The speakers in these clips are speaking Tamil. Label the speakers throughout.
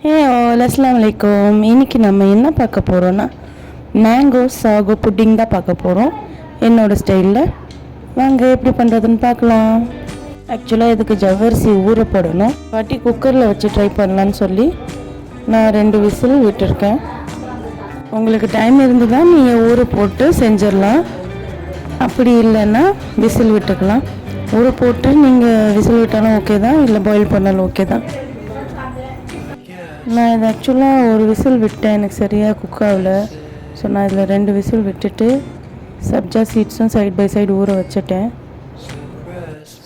Speaker 1: ஹே ஆல் அஸ்ஸலாமு அலைக்கும். இன்றைக்கி நம்ம என்ன பார்க்க போகிறோன்னா மேங்கோ சாகோ புட்டிங் தான் பார்க்க போகிறோம் என்னோடய ஸ்டைலில். வாங்க எப்படி பண்ணுறதுன்னு பார்க்கலாம். ஆக்சுவலாக இதுக்கு ஜவ்வரிசி ஊற போடணும். வாட்டி குக்கரில் வச்சு ட்ரை பண்ணலான்னு சொல்லி நான் 2 விசில் விட்டுருக்கேன். உங்களுக்கு டைம் இருந்து தான் நீங்கள் ஊற போட்டு செஞ்சிடலாம். அப்படி இல்லைன்னா விசில் விட்டுக்கலாம். ஊற போட்டு நீங்கள் விசில் விட்டாலும் ஓகே தான், இல்லை பாயில் பண்ணாலும் ஓகே தான். நான் இது ஆக்சுவலாக ஒரு விசில் விட்டேன், எனக்கு சரியாக குக் ஆகல. ஸோ நான் இதில் 2 விசில் விட்டுட்டு சப்ஜா சீட்ஸும் சைட் பை சைடு ஊற வச்சுட்டேன்.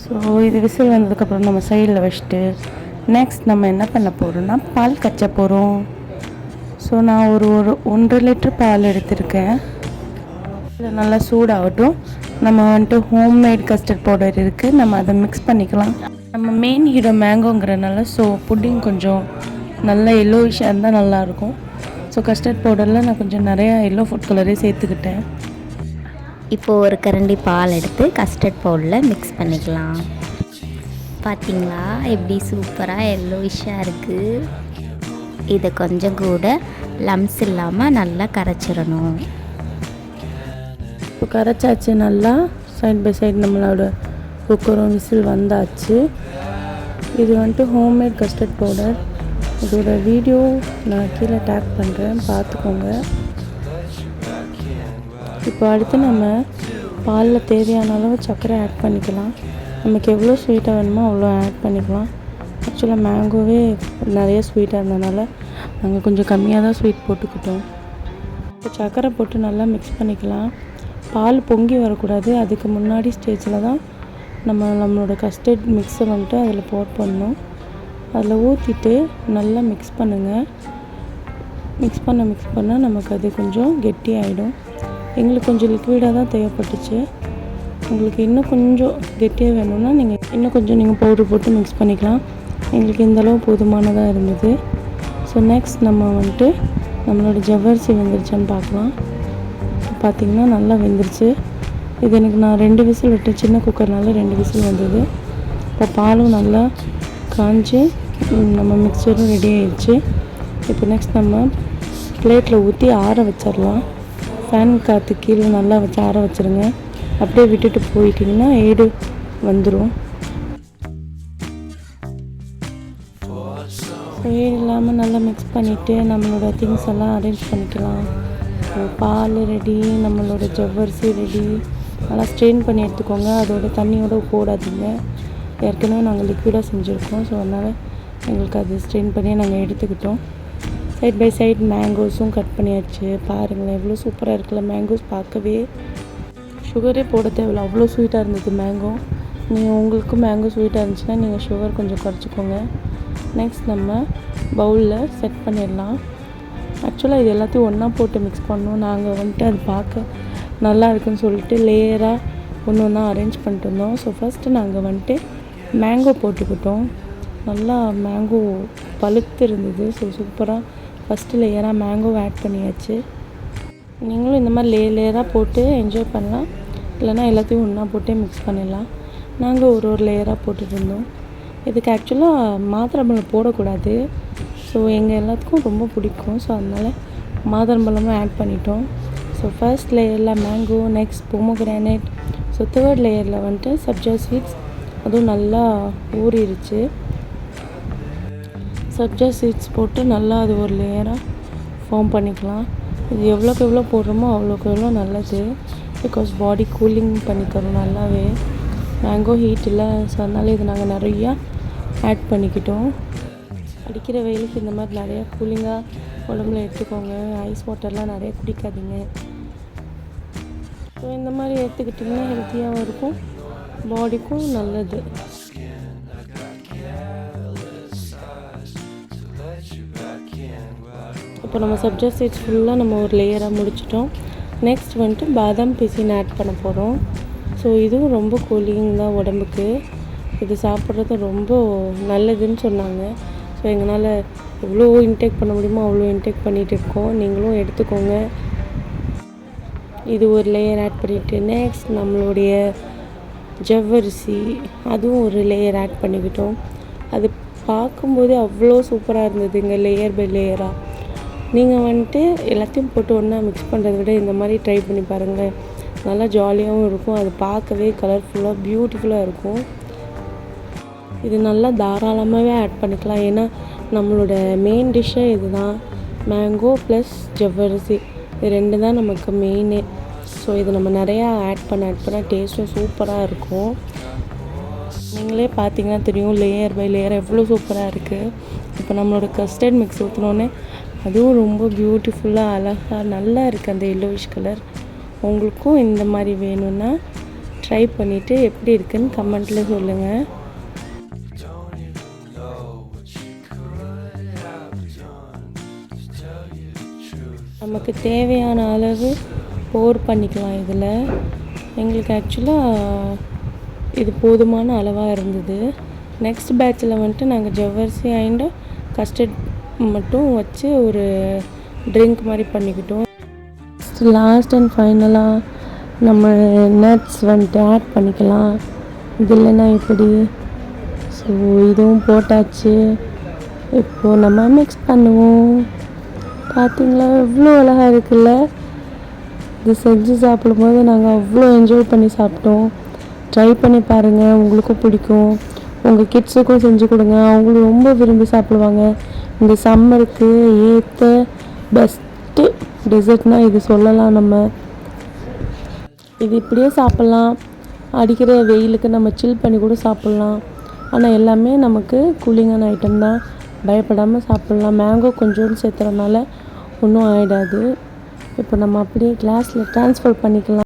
Speaker 1: ஸோ இது விசில் வந்ததுக்கப்புறம் நம்ம சைடில் வச்சுட்டு நெக்ஸ்ட் நம்ம என்ன பண்ண போகிறோம்னா பால் கச்ச போகிறோம். ஸோ நான் ஒரு 1.5 லிட்டர் பால் எடுத்திருக்கேன். இதில் நல்லா சூடாகட்டும். நம்ம வந்துட்டு ஹோம்மேட் கஸ்டர்ட் பவுடர் இருக்குது, நம்ம அதை மிக்ஸ் பண்ணிக்கலாம். நம்ம மெயின் ஹீரோ மேங்கோங்கிறனால ஸோ புட்டிங் கொஞ்சம் நல்லா எல்லோயிஷாக இருந்தால் நல்லாயிருக்கும். ஸோ கஸ்டர்ட் பவுடரில் நான் கொஞ்சம் நிறையா எல்லோ ஃபுட் கலரே சேர்த்துக்கிட்டேன்.
Speaker 2: இப்போது ஒரு கரண்டி பால் எடுத்து கஸ்டர்ட் பவுடரில் மிக்ஸ் பண்ணிக்கலாம். பார்த்திங்களா எப்படி சூப்பராக எல்லோயிஷாக இருக்குது. இதை கொஞ்சம் கூட லம்ஸ் இல்லாமல் நல்லா கரைச்சிடணும்.
Speaker 1: இப்போ கரைச்சாச்சு நல்லா. சைட் பை சைடு நம்மளோட குக்கரும் விசில் வந்தாச்சு. இது வந்துட்டு ஹோம்மேட் கஸ்டர்ட் பவுடர். இதோட வீடியோ நான் கீழே டேக் பண்ணுறேன், பார்த்துக்கோங்க. இப்போ அடுத்து நம்ம பாலில் தேவையான அளவு சர்க்கரை ஆட் பண்ணிக்கலாம். நமக்கு எவ்வளோ ஸ்வீட்டாக வேணுமோ அவ்வளோ ஆட் பண்ணிக்கலாம். ஆக்சுவலாக மேங்கோவே நிறைய ஸ்வீட்டாக இருந்ததுனால நாங்கள் கொஞ்சம் கம்மியாக தான் ஸ்வீட் போட்டுக்கிட்டோம். இப்போ சர்க்கரை போட்டு நல்லா மிக்ஸ் பண்ணிக்கலாம். பால் பொங்கி வரக்கூடாது, அதுக்கு முன்னாடி ஸ்டேஜில் தான் நம்மளோட கஸ்டர்ட் மிக்ஸை வந்துட்டு அதில் பண்ணணும். அதில் ஊற்றிட்டு நல்லா மிக்ஸ் பண்ணுங்கள். மிக்ஸ் பண்ண நமக்கு அது கொஞ்சம் கெட்டியாகிடும். எங்களுக்கு கொஞ்சம் லிக்விடாக தான் தேவைப்பட்டுச்சு. உங்களுக்கு இன்னும் கொஞ்சம் கெட்டியாக வேணும்னா நீங்கள் இன்னும் கொஞ்சம் பவுடர் போட்டு மிக்ஸ் பண்ணிக்கலாம். எங்களுக்கு இந்தளவு போதுமானதாக இருந்தது. ஸோ நெக்ஸ்ட் நம்ம வந்துட்டு நம்மளோட ஜவ்வரிசி வெந்துருச்சான்னு பார்க்கலாம். பார்த்திங்கன்னா நல்லா வெந்துருச்சு. இது எனக்கு நான் 2 விசில் விட்டேன், சின்ன குக்கர்னால 2 விசில் வந்தது. இப்போ பாலும் நல்லா காஞ்சி நம்ம மிக்சரும் ரெடி ஆகிடுச்சு. இப்போ நெக்ஸ்ட் நம்ம பிளேட்டில் ஊற்றி ஆற வச்சிடலாம். ஃபேன் காற்று கீழே நல்லா வச்சு ஆற வச்சுருங்க. அப்படியே விட்டுட்டு போயிட்டிங்கன்னா ஏடு வந்துடும். ஏடு இல்லாமல் நல்லா மிக்ஸ் பண்ணிவிட்டு நம்மளோட திங்ஸ் எல்லாம் அரேஞ்ச் பண்ணிக்கலாம். பால் ரெடி, நம்மளோட ஜவ்வரிசி ரெடி. நல்லா ஸ்ட்ரெயின் பண்ணி எடுத்துக்கோங்க. அதோட தண்ணியோடு போடாதீங்க. ஏற்கனவே நாங்கள் லிக்விடாக செஞ்சுருக்கோம். ஸோ அதனால் எங்களுக்கு அது ஸ்ட்ரெயின் பண்ணி நாங்கள் எடுத்துக்கிட்டோம். சைட் பை சைட் மேங்கோஸும் கட் பண்ணியாச்சு. பாருங்களேன் எவ்வளோ சூப்பராக இருக்குல்ல மேங்கோஸ். பார்க்கவே சுகரே போட தேவையில்ல, அவ்வளோ ஸ்வீட்டாக இருந்தது மேங்கோ. நீங்கள் உங்களுக்கும் மேங்கோ ஸ்வீட்டாக இருந்துச்சுன்னா நீங்கள் சுகர் கொஞ்சம் குறைச்சிக்கோங்க. நெக்ஸ்ட் நம்ம பவுலில் செட் பண்ணிடலாம். ஆக்சுவலாக இது எல்லாத்தையும் ஒன்றா போட்டு மிக்ஸ் பண்ணோம். நாங்கள் வந்துட்டு அது பார்க்க நல்லா இருக்குன்னு சொல்லிட்டு லேயராக ஒன்று ஒன்றா அரேஞ்ச் பண்ணிட்டு இருந்தோம். ஸோ ஃபஸ்ட்டு நாங்கள் வந்துட்டு மேங்கோ போட்டுக்கிட்டோம். நல்லா மேங்கோ பழுத்து இருந்தது. ஸோ சூப்பராக ஃபஸ்ட்டு லேயராக மேங்கோ ஆட் பண்ணியாச்சு. நீங்களும் இந்த மாதிரி லேயராக போட்டு என்ஜாய் பண்ணலாம், இல்லைனா எல்லாத்தையும் ஒன்றா போட்டே மிக்ஸ் பண்ணிடலாம். நாங்கள் ஒரு லேயராக போட்டுட்டு இருந்தோம். இதுக்கு ஆக்சுவலாக மாதுளம்பழம் போடக்கூடாது. ஸோ எங்கள் எல்லாத்துக்கும் ரொம்ப பிடிக்கும். ஸோ அதனால் மாதுளம்பழமும் ஆட் பண்ணிட்டோம். ஸோ ஃபர்ஸ்ட் லேயரில் mango, next pomegranate. So third லேயரில் வந்துட்டு சப்ஜா சீட்ஸ், அதுவும் நல்லா ஊறிடுச்சு. சப்ஜா சீட்ஸ் போட்டு நல்லா அது ஒரு லேயராக ஃபார்ம் பண்ணிக்கலாம். இது எவ்வளோக்கு எவ்வளோ போடுறோமோ அவ்வளோக்கு எவ்வளோ நல்லது. பிகாஸ் பாடி கூலிங் பண்ணி தரும் நல்லாவே. மேங்கோ ஹீட் இல்லை, ஸோ அதனால் இது நாங்கள் நிறையா ஆட் பண்ணிக்கிட்டோம். அடிக்கிற வெயிலுக்கு இந்த மாதிரி நிறையா கூலிங்காக உடம்புல எடுத்துக்கோங்க. ஐஸ் வாட்டர்லாம் நிறைய குடிக்காதீங்க. ஸோ இந்த மாதிரி எடுத்துக்கிட்டிங்கன்னா ஹெல்த்தியாகவும் இருக்கும், பாடிக்கும் நல்லது. இப்போ நம்ம சப்ஜா சீட்ஸ் ஃபுல்லாக நம்ம ஒரு லேயராக முடிச்சிட்டோம். நெக்ஸ்ட் வந்துட்டு பாதாம் பிசின் ஆட் பண்ண போகிறோம். ஸோ இதுவும் ரொம்ப கூலிங் தான் உடம்புக்கு. இது சாப்பிட்றது ரொம்ப நல்லதுன்னு சொன்னாங்க. ஸோ எங்களால் எவ்வளோ இன்டேக் பண்ண முடியுமோ அவ்வளோ இன்டேக் பண்ணிகிட்டு இருக்கோம். நீங்களும் எடுத்துக்கோங்க. இது ஒரு லேயர் ஆட் பண்ணிவிட்டு நெக்ஸ்ட் நம்மளுடைய ஜவ்வரிசி அதுவும் ஒரு லேயர் ஆட் பண்ணிக்கிட்டோம். அது பார்க்கும்போதே அவ்வளோ சூப்பராக இருந்ததுங்க, லேயர் பை லேயராக. நீங்கள் வந்துட்டு எல்லாத்தையும் போட்டு ஒன்றா மிக்ஸ் பண்ணுறத விட இந்த மாதிரி ட்ரை பண்ணி பாருங்கள். நல்லா ஜாலியாகவும் இருக்கும், அது பார்க்கவே கலர்ஃபுல்லாக பியூட்டிஃபுல்லாக இருக்கும். இது நல்லா தாராளமாகவே ஆட் பண்ணிக்கலாம், ஏன்னா நம்மளோட மெயின் டிஷ்ஷே இது தான். மேங்கோ ப்ளஸ் ஜவ்வரிசி இது 2 தான் நமக்கு மெயினே. ஸோ இது நம்ம நிறையா ஆட் பண்ண டேஸ்ட்டும் சூப்பராக இருக்கும். நீங்களே பார்த்தீங்கன்னா தெரியும், லேயர் பை லேயர் எவ்வளோ சூப்பராக இருக்குது. இப்போ நம்மளோட கஸ்டர்ட் மிக்ஸ் ஊற்றினோன்னே அதுவும் ரொம்ப பியூட்டிஃபுல்லாக அழகாக நல்லா இருக்குது அந்த எல்லோவிஷ் கலர். உங்களுக்கும் இந்த மாதிரி வேணும்னா ட்ரை பண்ணிவிட்டு எப்படி இருக்குன்னு கமெண்ட்டில் சொல்லுங்கள். நமக்கு தேவையான அளவு போர் பண்ணிக்கலாம் இதில். எங்களுக்கு ஆக்சுவலாக இது போதுமான அளவாக இருந்தது. நெக்ஸ்ட் பேட்சில் வந்துட்டு நாங்கள் ஜவ்வரிசி அண்ட் கஸ்டர்ட் மட்டும் வச்சு ஒரு ட்ரிங்க் மாதிரி பண்ணிக்கிட்டோம். லாஸ்ட் அண்ட் ஃபைனலாக நம்ம நட்ஸ் வந்துட்டு ஆட் பண்ணிக்கலாம். இது இல்லைன்னா இப்படி. ஸோ இதுவும் போட்டாச்சு. இப்போது நம்ம மிக்ஸ் பண்ணுவோம். பார்த்தீங்களா எவ்வளோ அழகாக இருக்குல்ல. இது செஞ்சு சாப்பிடும்போது நாங்கள் அவ்வளோ என்ஜாய் பண்ணி சாப்பிட்டோம். ட்ரை பண்ணி பாருங்கள், உங்களுக்கும் பிடிக்கும். உங்கள் கிட்ஸுக்கும் செஞ்சு கொடுங்க, அவங்களும் ரொம்ப விரும்பி சாப்பிடுவாங்க. இந்த சம்மருக்கு ஏற்ற பெஸ்ட்டு டெசர்ட்னால் இது சொல்லலாம். நம்ம இது இப்படியே சாப்பிட்லாம், அடிக்கிற வெயிலுக்கு நம்ம சில் பண்ணி கூட சாப்பிட்லாம். ஆனால் எல்லாமே நமக்கு கூலிங்கான ஐட்டம் தான், பயப்படாமல் சாப்பிட்லாம். மேங்கோ கொஞ்சோண்டு சேர்த்துறதுனால ஒன்றும் ஆகிடாது. இப்போ நம்ம அப்படியே கிளாஸில் ட்ரான்ஸ்ஃபர் பண்ணிக்கலாம்.